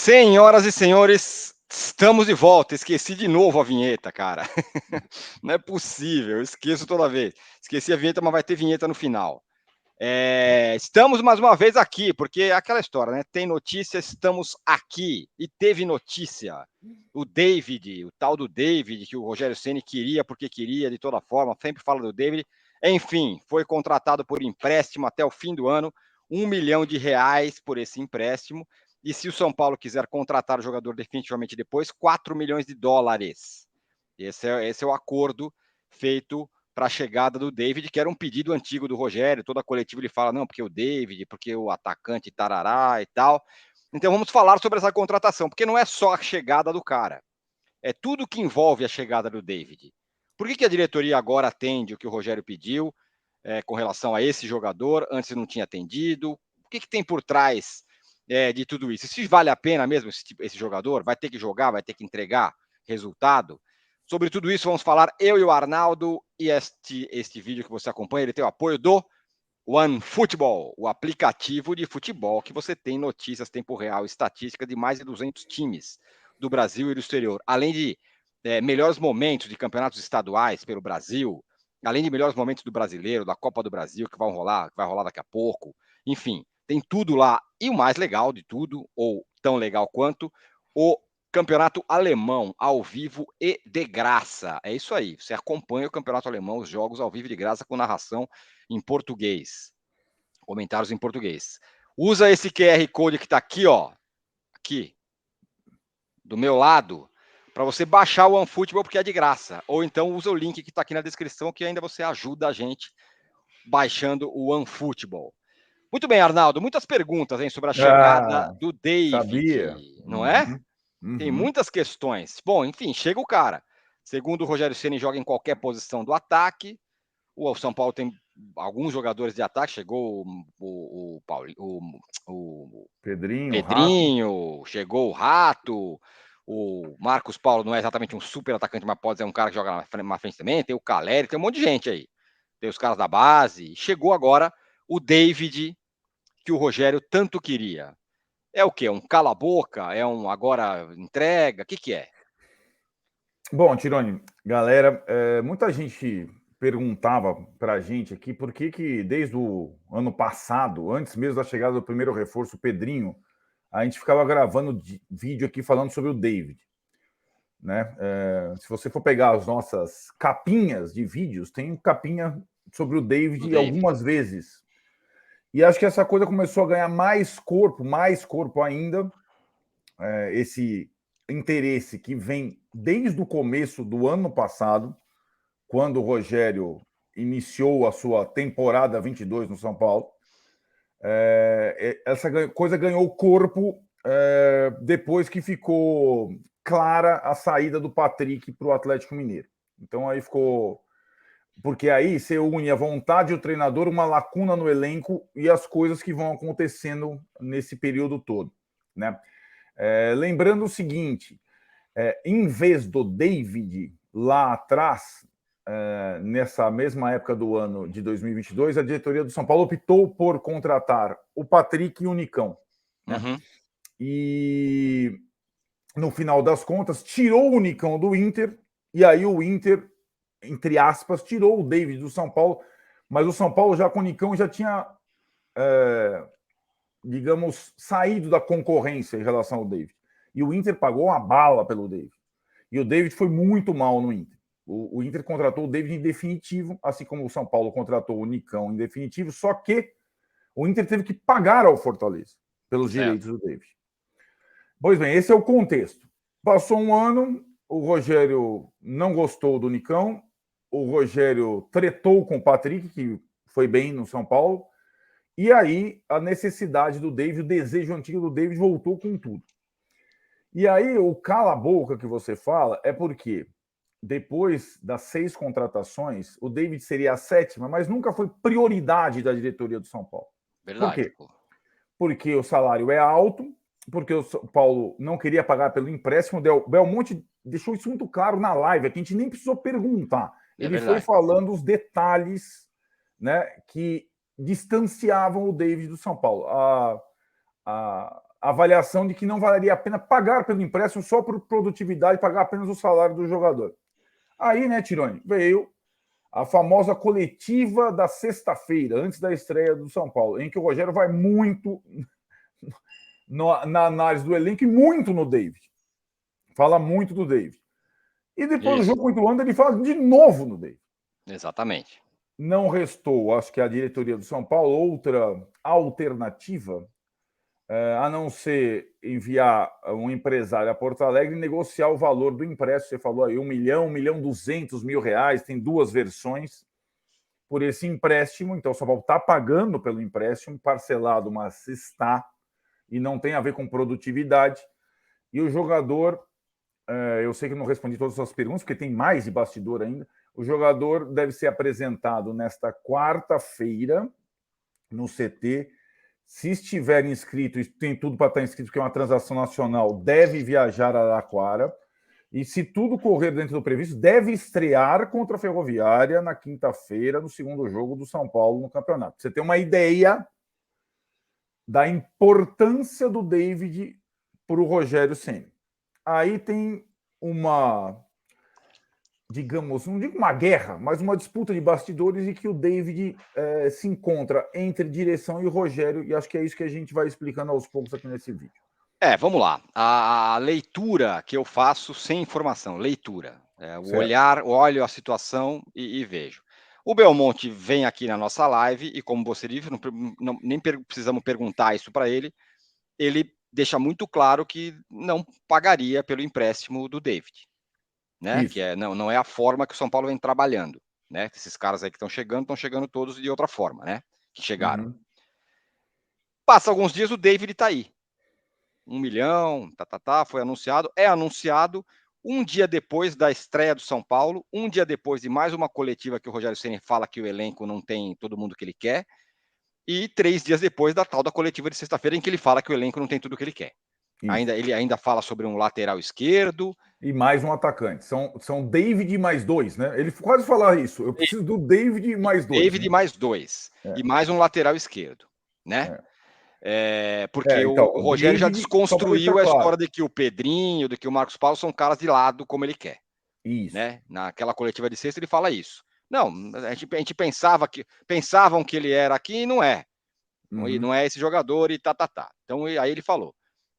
Senhoras e senhores, estamos de volta. Esqueci de novo a vinheta, cara. Não é possível, eu esqueço toda vez. Esqueci a vinheta, mas vai ter vinheta no final. Estamos mais uma vez aqui, porque é aquela história, né? Tem notícia, estamos aqui. E teve notícia. O David, o tal do David, que o Rogério Ceni queria porque queria, de toda forma, sempre fala do David. Enfim, foi contratado por empréstimo até o fim do ano, R$ 1 milhão por esse empréstimo. E se o São Paulo quiser contratar o jogador definitivamente depois, US$ 4 milhões. Esse é o acordo feito para a chegada do David, que era um pedido antigo do Rogério. Toda a coletiva ele fala, não, porque o David, porque o atacante tarará e tal. Então vamos falar sobre essa contratação, porque não é só a chegada do cara, é tudo que envolve a chegada do David. Por que a diretoria agora atende o que o Rogério pediu com relação a esse jogador? Antes não tinha atendido. O que tem por trás de tudo isso? Se vale a pena mesmo esse jogador? Vai ter que jogar, vai ter que entregar resultado? Sobre tudo isso vamos falar eu e o Arnaldo, e este vídeo que você acompanha, ele tem o apoio do OneFootball, o aplicativo de futebol que você tem notícias tempo real, estatística de mais de 200 times do Brasil e do exterior, além de melhores momentos de campeonatos estaduais pelo Brasil, além de melhores momentos do Brasileiro, da Copa do Brasil, que vai rolar daqui a pouco. Enfim, tem tudo lá. E o mais legal de tudo, ou tão legal quanto, o Campeonato Alemão, ao vivo e de graça. É isso aí, você acompanha o Campeonato Alemão, os jogos ao vivo de graça com narração em português. Comentários em português. Usa esse QR Code que está aqui, ó. Aqui, do meu lado, para você baixar o OneFootball, porque é de graça. Ou então usa o link que está aqui na descrição, que ainda você ajuda a gente baixando o OneFootball. Muito bem, Arnaldo. Muitas perguntas, hein, sobre a chegada Ah, do David, sabia. não é? Uhum, Tem uhum. muitas questões. Bom, enfim, chega o cara. Segundo o Rogério Ceni, joga em qualquer posição do ataque. O São Paulo tem alguns jogadores de ataque. Chegou o Pedrinho, Rato. Pedrinho, chegou o Rato. O Marcos Paulo não é exatamente um super atacante, mas pode ser um cara que joga na frente também. Tem o Caleri, tem um monte de gente aí. Tem os caras da base. Chegou agora o David, que o Rogério tanto queria. É o quê? Um cala-boca? É um agora entrega? O que é? Bom, Tironi, galera, muita gente perguntava para a gente aqui por que desde o ano passado, antes mesmo da chegada do primeiro reforço, o Pedrinho, a gente ficava gravando vídeo aqui falando sobre o David. Né? Se você for pegar as nossas capinhas de vídeos, tem capinha sobre o David algumas vezes. E acho que essa coisa começou a ganhar mais corpo ainda, esse interesse que vem desde o começo do ano passado, quando o Rogério iniciou a sua temporada 22 no São Paulo. Essa coisa ganhou corpo depois que ficou clara a saída do Patrick para o Atlético Mineiro. Então aí ficou... Porque aí você une a vontade do treinador, uma lacuna no elenco e as coisas que vão acontecendo nesse período todo, né? Lembrando o seguinte, em vez do David lá atrás, nessa mesma época do ano de 2022, a diretoria do São Paulo optou por contratar o Patrick e o Nicão, né? Uhum. E no final das contas tirou o Nicão do Inter, e aí o Inter, entre aspas, tirou o David do São Paulo, mas o São Paulo já com o Nicão já tinha digamos, saído da concorrência em relação ao David. E o Inter pagou uma bala pelo David. E o David foi muito mal no Inter. O Inter contratou o David em definitivo, assim como o São Paulo contratou o Nicão em definitivo, só que o Inter teve que pagar ao Fortaleza pelos direitos do David. Pois bem, esse é o contexto. Passou um ano, o Rogério não gostou do Nicão, o Rogério tretou com o Patrick, que foi bem no São Paulo, e aí a necessidade do David, o desejo antigo do David voltou com tudo. E aí o cala-boca que você fala é porque depois das 6 contratações, o David seria a 7ª, mas nunca foi prioridade da diretoria do São Paulo. Por Verdade, quê? pô. Porque o salário é alto, porque o São Paulo não queria pagar pelo empréstimo. O Belmonte deixou isso muito claro na live, que a gente nem precisou perguntar. Ele foi falando os detalhes, né, que distanciavam o David do São Paulo. avaliação de que não valeria a pena pagar pelo empréstimo só por produtividade, pagar apenas o salário do jogador. Aí, né, Tironi, veio a famosa coletiva da sexta-feira, antes da estreia do São Paulo, em que o Rogério vai muito na análise do elenco e muito no David. Fala muito do David. E depois do jogo contra o Luanda, ele fala de novo no David. Exatamente. Não restou, acho que a diretoria do São Paulo, outra alternativa, a não ser enviar um empresário a Porto Alegre e negociar o valor do empréstimo. Você falou aí, 1 milhão, 1.200.000 reais, tem duas versões por esse empréstimo. Então, o São Paulo está pagando pelo empréstimo, parcelado, mas está, e não tem a ver com produtividade. E o jogador, eu sei que não respondi todas as suas perguntas, porque tem mais de bastidor ainda. O jogador deve ser apresentado nesta quarta-feira no CT. Se estiver inscrito, tem tudo para estar inscrito, porque é uma transação nacional, deve viajar a Araraquara. E se tudo correr dentro do previsto, deve estrear contra a Ferroviária na quinta-feira, no segundo jogo do São Paulo no campeonato. Você tem uma ideia da importância do David para o Rogério Ceni. Aí tem uma, digamos, não digo uma guerra, mas uma disputa de bastidores em que o David se encontra entre direção e Rogério, e acho que é isso que a gente vai explicando aos poucos aqui nesse vídeo. Vamos lá. A leitura que eu faço sem informação, leitura. O olhar, olho a situação e vejo. O Belmonte vem aqui na nossa live e, como você disse, nem precisamos perguntar isso para ele. Ele deixa muito claro que não pagaria pelo empréstimo do David, né? Isso. Que não é a forma que o São Paulo vem trabalhando, né? Esses caras aí que estão chegando todos de outra forma, né? Que chegaram. Uhum. Passa alguns dias, o David está aí. 1 milhão, foi anunciado. É anunciado um dia depois da estreia do São Paulo, um dia depois de mais uma coletiva que o Rogério Ceni fala que o elenco não tem todo mundo que ele quer, e 3 dias depois da tal da coletiva de sexta-feira em que ele fala que o elenco não tem tudo que ele quer. Ele ainda fala sobre um lateral esquerdo. E mais um atacante. São David mais 2, né? Ele quase fala isso. Eu preciso do David mais 2. David né? Mais 2. E mais um lateral esquerdo, né? Porque então, o Rogério já desconstruiu a história de que o Pedrinho, de que o Marcos Paulo são caras de lado como ele quer. Isso. Né? Naquela coletiva de sexta ele fala isso. Não, a gente pensavam que ele era aqui e não é. Uhum. Não é esse jogador e tá. Então aí ele falou.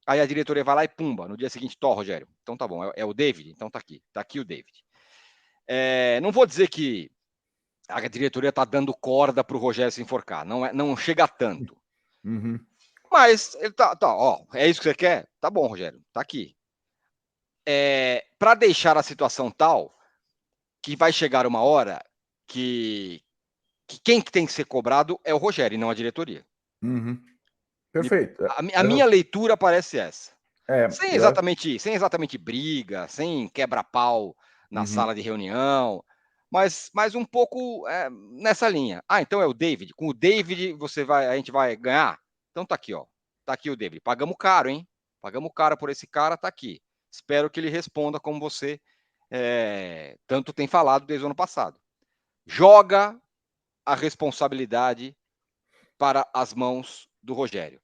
Aí a diretoria vai lá e pumba, no dia seguinte, Rogério. Então tá bom, é o David? Então tá aqui o David. Não vou dizer que a diretoria tá dando corda pro Rogério se enforcar, não chega tanto. Uhum. Mas ele é isso que você quer? Tá bom, Rogério, tá aqui. Para deixar a situação tal que vai chegar uma hora que quem que tem que ser cobrado é o Rogério e não a diretoria. Uhum. Perfeito. A minha leitura parece essa. Sem exatamente briga, sem quebra-pau na sala de reunião, mas um pouco nessa linha. Então é o David. Com o David a gente vai ganhar? Então tá aqui, ó. Tá aqui o David. Pagamos caro, hein? Pagamos caro por esse cara, tá aqui. Espero que ele responda como você tanto tem falado desde o ano passado. Joga a responsabilidade para as mãos do Rogério.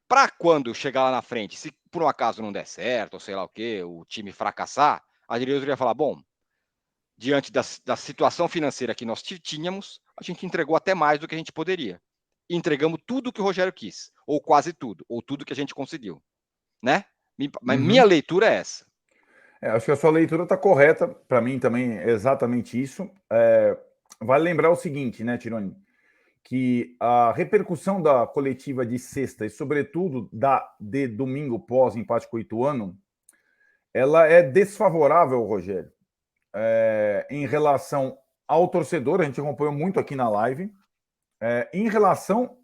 Para quando chegar lá na frente, se por um acaso não der certo, ou sei lá o quê, o time fracassar, a diretoria vai falar, bom, diante da situação financeira que nós tínhamos, a gente entregou até mais do que a gente poderia. E entregamos tudo que o Rogério quis, ou quase tudo, ou tudo que a gente conseguiu, né? Mas minha leitura é essa. Acho que a sua leitura está correta, para mim também é exatamente isso. Vale lembrar o seguinte, né, Tironi? Que a repercussão da coletiva de sexta e, sobretudo, de domingo pós-empate com o Ituano, ela é desfavorável ao Rogério. Em relação ao torcedor, a gente acompanhou muito aqui na live, em relação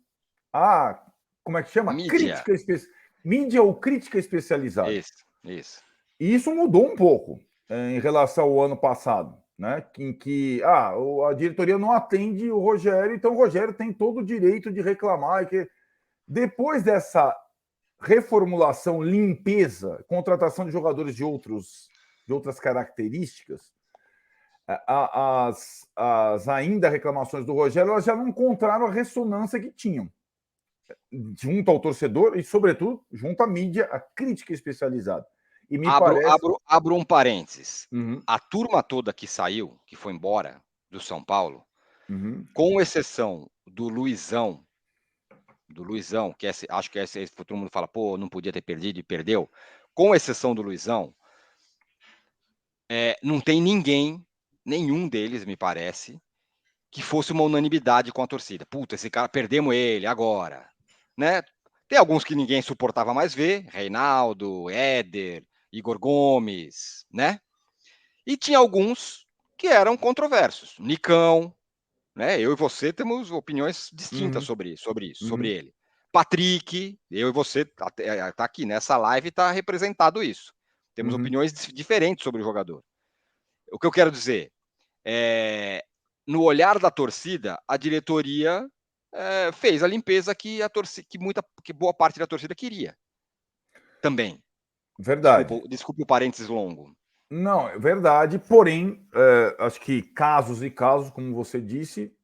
a, como é que chama? Mídia. Mídia ou crítica especializada. Isso. E isso mudou um pouco em relação ao ano passado, né? Em que a diretoria não atende o Rogério, então o Rogério tem todo o direito de reclamar. E que depois dessa reformulação, limpeza, contratação de jogadores de outras características, as ainda reclamações do Rogério elas já não encontraram a ressonância que tinham. junto ao torcedor e, sobretudo, junto à mídia, à crítica especializada. E me Abro, parece... abro, abro um parênteses. Uhum, A turma toda que saiu, que foi embora do São Paulo, uhum, com exceção do Luizão, que acho que todo mundo fala, pô, não podia ter perdido e perdeu. Com exceção do Luizão, não tem ninguém, nenhum deles, me parece, que fosse uma unanimidade com a torcida. Puta, esse cara, perdemos ele agora, né? Tem alguns que ninguém suportava mais ver, Reinaldo, Éder, Igor Gomes, né? E tinha alguns que eram controversos. Nicão, né? Eu e você temos opiniões distintas uhum, sobre isso, sobre uhum, ele. Patrick, eu e você, tá aqui nessa live, tá representado isso. Temos uhum. opiniões diferentes sobre o jogador. O que eu quero dizer é, no olhar da torcida, a diretoria fez a limpeza que a torcida, que boa parte da torcida queria. Também. Verdade. Desculpa o parênteses longo. Não, é verdade, porém, acho que casos e casos, como você disse,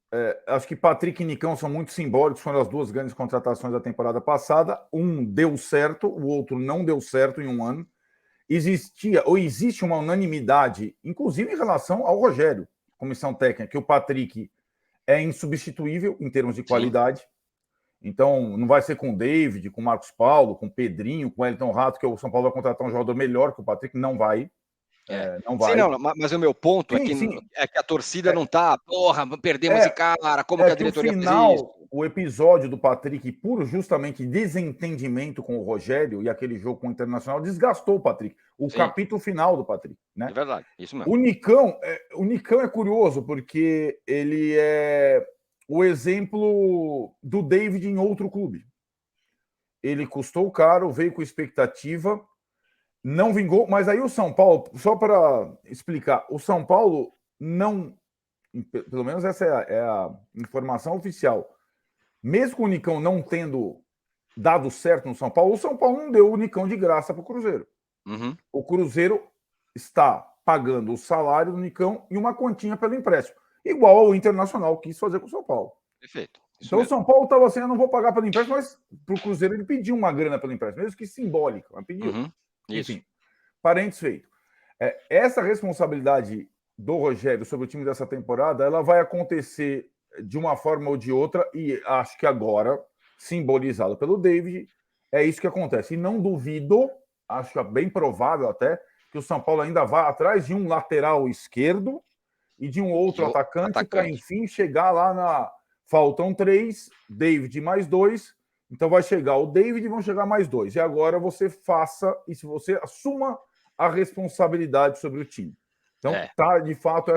acho que Patrick e Nicão são muito simbólicos, foram as duas grandes contratações da temporada passada. Um deu certo, o outro não deu certo em um ano. Existia, ou existe uma unanimidade, inclusive em relação ao Rogério, comissão técnica, que o Patrick é insubstituível em termos de Sim. qualidade. Então, não vai ser com o David, com o Marcos Paulo, com o Pedrinho, com o Elton Rato, que o São Paulo vai contratar um jogador melhor que o Patrick. Não vai. Não Sim, vai. não, mas o meu ponto Sim, sim. é que a torcida não tá, porra, perdemos esse É, cara, como é que a que o diretoria fez isso? final, o episódio do Patrick, por justamente desentendimento com o Rogério e aquele jogo com o Internacional, desgastou o Patrick. O Sim, capítulo final do Patrick, é né? verdade, isso mesmo. O Nicão é curioso porque ele é o exemplo do David em outro clube. Ele custou caro, veio com expectativa, não vingou, mas aí o São Paulo, só para explicar, o São Paulo não, pelo menos essa é a informação oficial, mesmo com o Nicão não tendo dado certo no São Paulo, o São Paulo não deu o Nicão de graça para o Cruzeiro. Uhum. O Cruzeiro está pagando o salário do Nicão e uma continha pelo empréstimo, igual ao Internacional quis fazer com o São Paulo. Perfeito, isso Então o mesmo. São Paulo estava assim, eu não vou pagar pelo empréstimo, mas para o Cruzeiro ele pediu uma grana pelo empréstimo, mesmo que simbólica, mas pediu. Uhum. Isso. Enfim, parênteses feito. Essa responsabilidade do Rogério sobre o time dessa temporada, ela vai acontecer de uma forma ou de outra, e acho que agora, simbolizado pelo David, é isso que acontece. E não duvido, acho que é bem provável até, que o São Paulo ainda vá atrás de um lateral esquerdo e de um outro atacante para, enfim, chegar lá na. Faltam 3, David mais 2. Então vai chegar o David e vão chegar mais 2. E agora você faça, e se você assuma a responsabilidade sobre o time. Então, tá, de fato,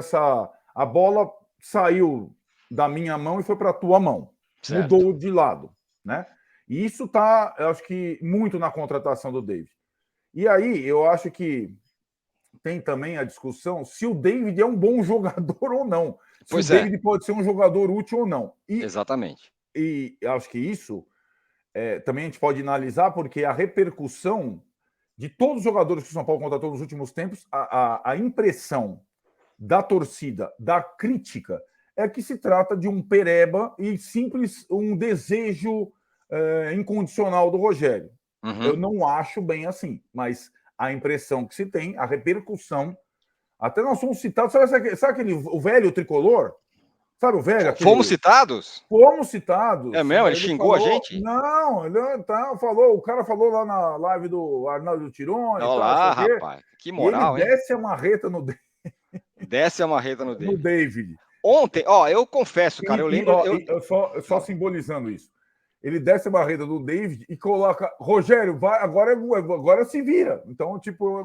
a bola saiu da minha mão e foi para a tua mão. Certo. Mudou de lado, né? E isso tá, eu acho que, muito na contratação do David. E aí, eu acho que tem também a discussão se o David é um bom jogador ou não. Se o David pode ser um jogador útil ou não. Exatamente. E acho que isso também a gente pode analisar, porque a repercussão de todos os jogadores que o São Paulo contratou nos últimos tempos, a impressão da torcida, da crítica, é que se trata de um pereba e simples um desejo incondicional do Rogério. Uhum. Eu não acho bem assim, mas a impressão que se tem, a repercussão, até nós somos citados, sabe aquele o velho tricolor? Sabe o velho? Fomos citados? Fomos citados. É mesmo? Ele xingou falou, a gente? Não, ele falou, o cara falou lá na live do Arnaldo Tironi e Olha tal, não lá, sei o quê, rapaz. Que e ele moral, hein? desce a marreta no, Desce a marreta no no David. David. Ontem, eu confesso, cara, eu lembro. Só simbolizando isso. Ele desce a barreira do David e coloca, Rogério, vai, agora se vira. Então, tipo.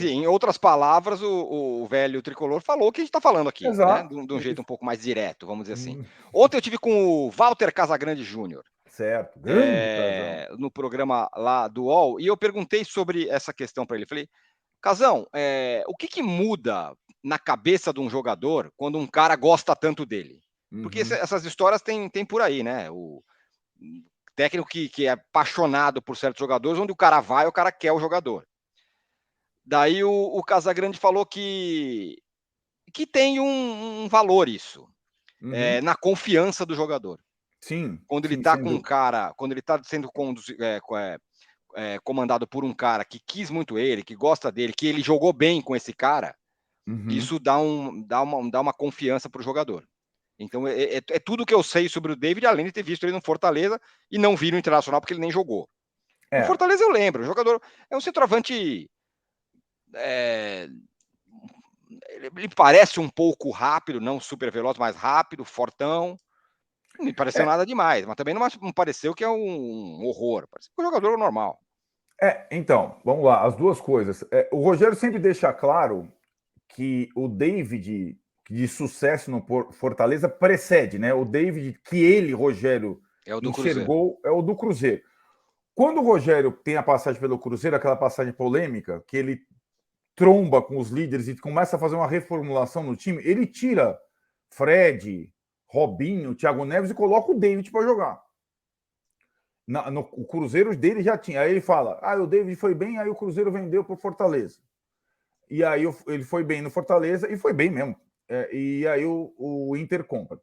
Em outras palavras, o velho tricolor falou o que a gente está falando aqui, né? Exato. De um jeito um pouco mais direto, vamos dizer assim. Ontem eu tive com o Walter Casagrande Júnior. Certo, grande Casão. No programa lá do UOL, e eu perguntei sobre essa questão para ele. Falei, Casão, o que muda na cabeça de um jogador quando um cara gosta tanto dele? Porque essas histórias tem por aí, né? O técnico que é apaixonado por certos jogadores, onde o cara vai, o cara quer o jogador. Daí o Casagrande falou que tem um valor isso, na confiança do jogador. Sim, Quando ele sim, tá sem com um dúvida. cara, quando ele tá sendo comandado por um cara que quis muito ele, que gosta dele, que ele jogou bem com esse cara, Uhum. isso dá uma confiança para o jogador. Então é tudo que eu sei sobre o David, além de ter visto ele no Fortaleza e não vi no Internacional porque ele nem jogou. No É, Fortaleza eu lembro, o jogador é um centroavante. é, ele parece um pouco rápido, não super veloz, mas rápido, fortão. Não me pareceu é, nada demais, mas também não pareceu que é um horror. Pareceu um jogador normal. então, vamos lá, as duas coisas. O Rogério sempre deixa claro que o David de sucesso no Fortaleza precede, né? O David que ele, Rogério, É o do Cruzeiro. enxergou é o do Cruzeiro. Quando o Rogério tem a passagem pelo Cruzeiro, aquela passagem polêmica, que ele tromba com os líderes e começa a fazer uma reformulação no time, ele tira Fred, Robinho, Thiago Neves e coloca o David para jogar. O Cruzeiro dele já tinha. Aí ele fala: o David foi bem, aí o Cruzeiro vendeu para o Fortaleza. E aí ele foi bem no Fortaleza e foi bem mesmo. E aí o Inter compra.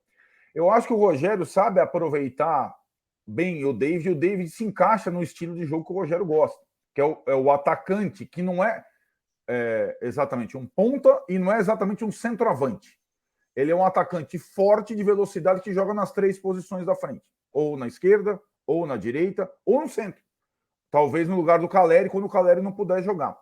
Eu acho que o Rogério sabe aproveitar bem o David, e o David se encaixa no estilo de jogo que o Rogério gosta, que é o atacante, que não é exatamente um ponta e não é exatamente um centroavante. Ele é um atacante forte de velocidade que joga nas três posições da frente, ou na esquerda, ou na direita, ou no centro. Talvez no lugar do Caleri, quando o Caleri não puder jogar.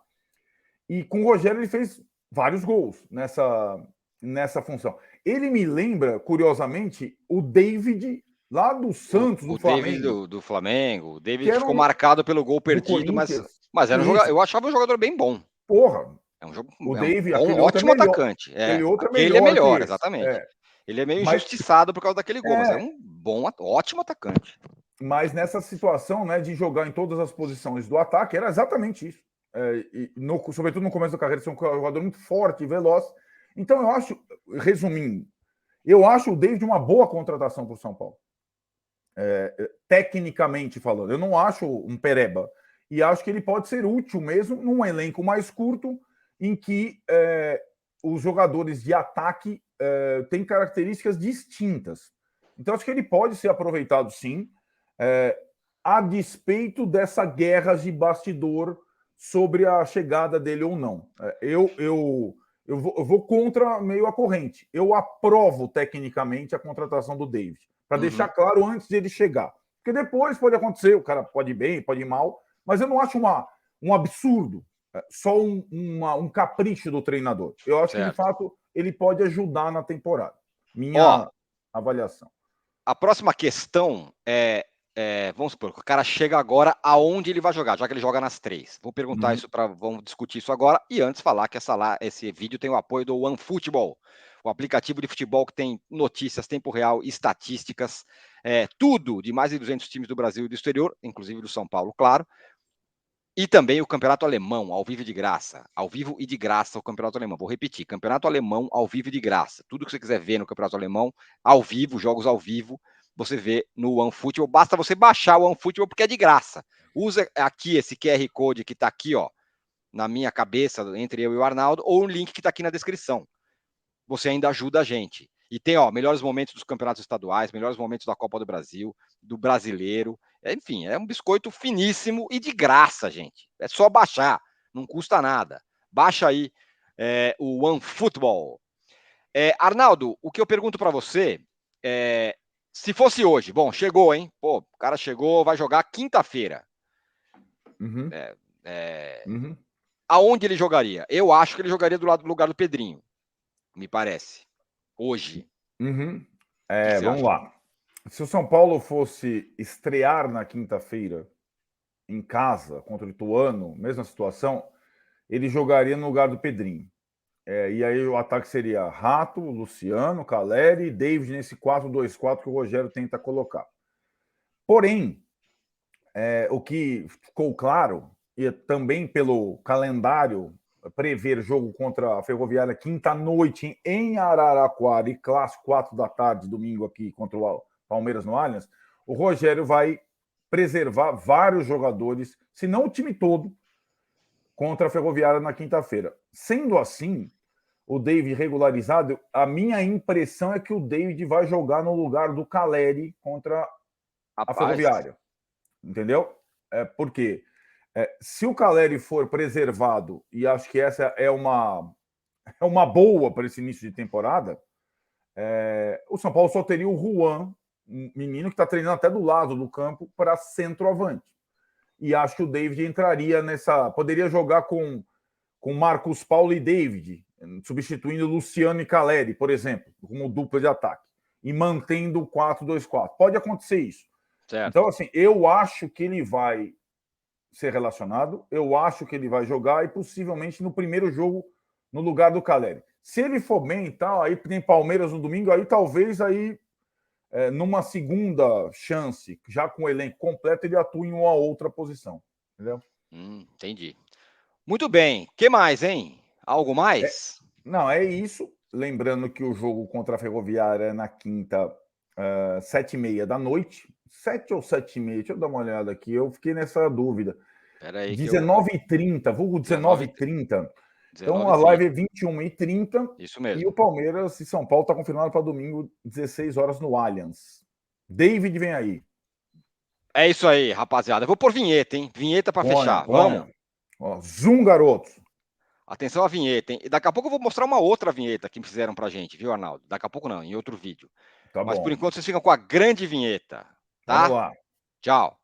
E com o Rogério ele fez vários gols nessa função. Ele me lembra, curiosamente, o David lá do Santos, do O David Flamengo, do Flamengo, o que David era ficou marcado pelo gol do perdido, Corinthians. mas era um jogador, Isso, eu achava um jogador bem bom. porra, É o um David, bom, aquele outro é ótimo melhor. atacante. Aquele outro é Aquele é melhor que melhor, esse. exatamente. Ele é meio Mas, injustiçado por causa daquele gol, mas é é, um ótimo atacante. mas nessa situação, né, de jogar em todas as posições do ataque, era exatamente isso. Sobretudo no começo da carreira, ser um jogador muito forte e veloz. Então, eu acho, resumindo, eu acho o David uma boa contratação para o São Paulo. Tecnicamente falando, eu não acho um pereba. E acho que ele pode ser útil mesmo num elenco mais curto, em que os jogadores de ataque têm características distintas. Então, acho que ele pode ser aproveitado sim, a despeito dessa guerra de bastidor sobre a chegada dele ou não. Eu vou contra meio a corrente. Eu aprovo tecnicamente a contratação do David, para deixar claro antes de ele chegar. Porque depois pode acontecer, o cara pode ir bem, pode ir mal, mas eu não acho um absurdo, só um capricho do treinador. Eu acho que, de Certo. fato, ele pode ajudar na temporada. Ó, Minha avaliação. a próxima questão vamos supor, o cara chega agora aonde ele vai jogar, já que ele joga nas três. Vou perguntar Uhum. isso vamos discutir isso agora e antes falar que esse vídeo tem o apoio do OneFootball, o aplicativo de futebol que tem notícias, tempo real, estatísticas, tudo de mais de 200 times do Brasil e do exterior, inclusive do São Paulo, claro. E também o Campeonato Alemão, ao vivo e de graça. Ao vivo e de graça o Campeonato Alemão. Vou repetir, Campeonato Alemão, ao vivo e de graça. Tudo que você quiser ver no Campeonato Alemão, ao vivo, jogos ao vivo, você vê no OneFootball. Basta você baixar o OneFootball porque é de graça. Usa aqui esse QR Code que está aqui, ó, na minha cabeça, entre eu e o Arnaldo, ou o link que está aqui na descrição. Você ainda ajuda a gente. E tem, ó, melhores momentos dos campeonatos estaduais, melhores momentos da Copa do Brasil, do Brasileiro. Enfim, é um biscoito finíssimo e de graça, gente. É só baixar, não custa nada. Baixa aí o OneFootball. Arnaldo, o que eu pergunto para você se fosse hoje, bom, chegou, hein? Pô, o cara chegou, vai jogar quinta-feira. Uhum. Uhum. Aonde ele jogaria? Eu acho que ele jogaria do lugar do Pedrinho, me parece. Hoje. Uhum. O que você Vamos acha? lá. Se o São Paulo fosse estrear na quinta-feira em casa contra o Ituano, mesma situação, ele jogaria no lugar do Pedrinho. E aí o ataque seria Rato, Luciano, Caleri e David nesse 4-2-4 que o Rogério tenta colocar. Porém, o que ficou claro, e também pelo calendário prever jogo contra a Ferroviária quinta-noite em Araraquara e clássico 4 da tarde, domingo aqui contra o Palmeiras no Allianz, o Rogério vai preservar vários jogadores, se não o time todo, contra a Ferroviária na quinta-feira. Sendo assim, o David regularizado, a minha impressão é que o David vai jogar no lugar do Caleri contra a Ferroviária. Entendeu? Por quê? Se o Caleri for preservado, e acho que essa é uma boa para esse início de temporada, o São Paulo só teria o Juan, um menino que está treinando até do lado do campo, para centroavante. E acho que o David entraria nessa... Poderia jogar com Marcos Paulo e David, substituindo Luciano e Caleri, por exemplo, como dupla de ataque, e mantendo o 4-2-4. Pode acontecer isso. Certo. Então, assim, eu acho que ele vai ser relacionado, eu acho que ele vai jogar e possivelmente no primeiro jogo no lugar do Caleri. Se ele for bem e tal, aí tem Palmeiras no domingo, aí talvez numa segunda chance, já com o elenco completo, ele atua em uma outra posição. Entendeu? Entendi. Muito bem. O que mais, hein? Algo mais? Não, é isso. Lembrando que o jogo contra a Ferroviária é na quinta, 7h30 da noite. 7 ou 7h30? Deixa eu dar uma olhada aqui. Eu fiquei nessa dúvida. 19h30, vulgo 19h30. Então a live é 21h30. Isso mesmo. E o Palmeiras e São Paulo está confirmado para domingo, 16 horas no Allianz. David vem aí. É isso aí, rapaziada. Eu vou pôr vinheta, hein? Vinheta para fechar. Vamos. Ó, zoom, garoto. Atenção à vinheta, hein? E daqui a pouco eu vou mostrar uma outra vinheta que fizeram pra gente, viu, Arnaldo? Daqui a pouco não, em outro vídeo. Tá Mas bom. por enquanto vocês ficam com a grande vinheta, tá? Vamos lá. Tchau.